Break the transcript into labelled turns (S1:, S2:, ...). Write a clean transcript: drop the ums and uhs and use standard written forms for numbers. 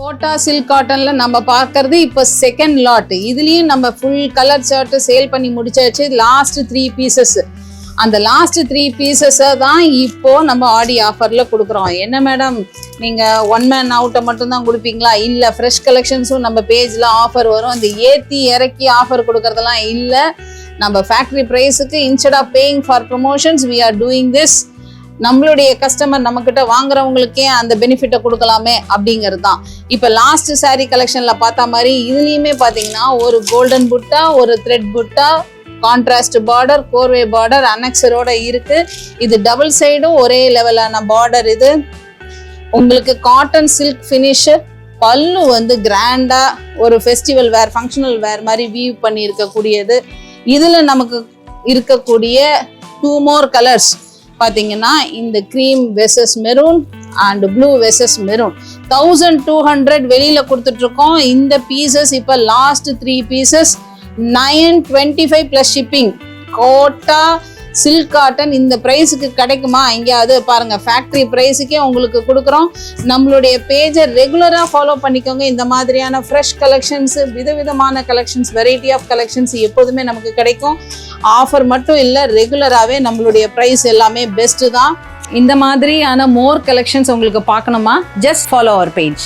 S1: Quota silk காட்டன்ல நம்ம பார்க்கறது இப்போ செகண்ட் லாட். இதுலயும் நம்ம ஃபுல் கலர் ஷர்ட் சேல் பண்ணி முடிச்சாச்சு. Last 3 pieces. அந்த லாஸ்ட் 3 பீசஸை தான் இப்போ நம்ம ஆடி ஆஃபர்ல கொடுக்குறோம். என்ன மேடம் நீங்க ஒன் மேன் அவுட்டை மட்டும் தான் கொடுப்பீங்களா? இல்ல ஃப்ரெஷ் கலெக்ஷன்ஸும் நம்ம பேஜ்ல ஆஃபர் வரும். இந்த ஏத்தி இறக்கி ஆஃபர் கொடுக்கறதெல்லாம் இல்ல. நம்ம ஃபேக்டரி பிரைஸுக்கு instead of paying for promotions we are doing this. நம்மளுடைய கஸ்டமர் நம்மக்கிட்ட வாங்குறவங்களுக்கே அந்த பெனிஃபிட்டை கொடுக்கலாமே அப்படிங்கிறது தான். இப்போ லாஸ்ட் சாரீ கலெக்ஷன்ல பார்த்த மாதிரி இதுலேயுமே பார்த்தீங்கன்னா ஒரு கோல்டன் புட்டா, ஒரு த்ரெட் புட்டா, கான்ட்ராஸ்ட் பார்டர், கோர்வே பார்டர் அனெக்சரோட இருக்கு. இது டபுள் சைடும் ஒரே லெவலான பார்டர். இது உங்களுக்கு காட்டன் சில்க் ஃபினிஷ். பல்லு வந்து கிராண்டா ஒரு ஃபெஸ்டிவல் வேர், ஃபங்க்ஷனல் வேர் மாதிரி வீவ் பண்ணி இருக்கக்கூடியது. இதுல நமக்கு இருக்கக்கூடிய 2 more கலர்ஸ் பார்த்தீங்கன்னா இந்த cream versus maroon and blue versus maroon. 1200 வெளியில கொடுத்துட்டு இருக்கோம். இந்த பீசஸ் இப்போ last 3 pieces 925 plus shipping. Kota silk cotton இந்த ப்ரைஸுக்கு கிடைக்குமா எங்கேயாவது? பாருங்க, ஃபேக்டரி ப்ரைஸுக்கே உங்களுக்கு கொடுக்குறோம். நம்மளுடைய பேஜை ரெகுலராக ஃபாலோ பண்ணிக்கோங்க. இந்த மாதிரியான ஃப்ரெஷ் கலெக்ஷன்ஸ், விதவிதமான கலெக்ஷன்ஸ், வெரைட்டி ஆஃப் கலெக்ஷன்ஸ் எப்போதுமே நமக்கு கிடைக்கும். ஆஃபர் மட்டும் இல்லை, ரெகுலராகவே நம்மளுடைய ப்ரைஸ் எல்லாமே பெஸ்ட்டு தான். இந்த மாதிரியான மோர் கலெக்ஷன்ஸ் உங்களுக்கு பார்க்கணுமா? Just follow our page.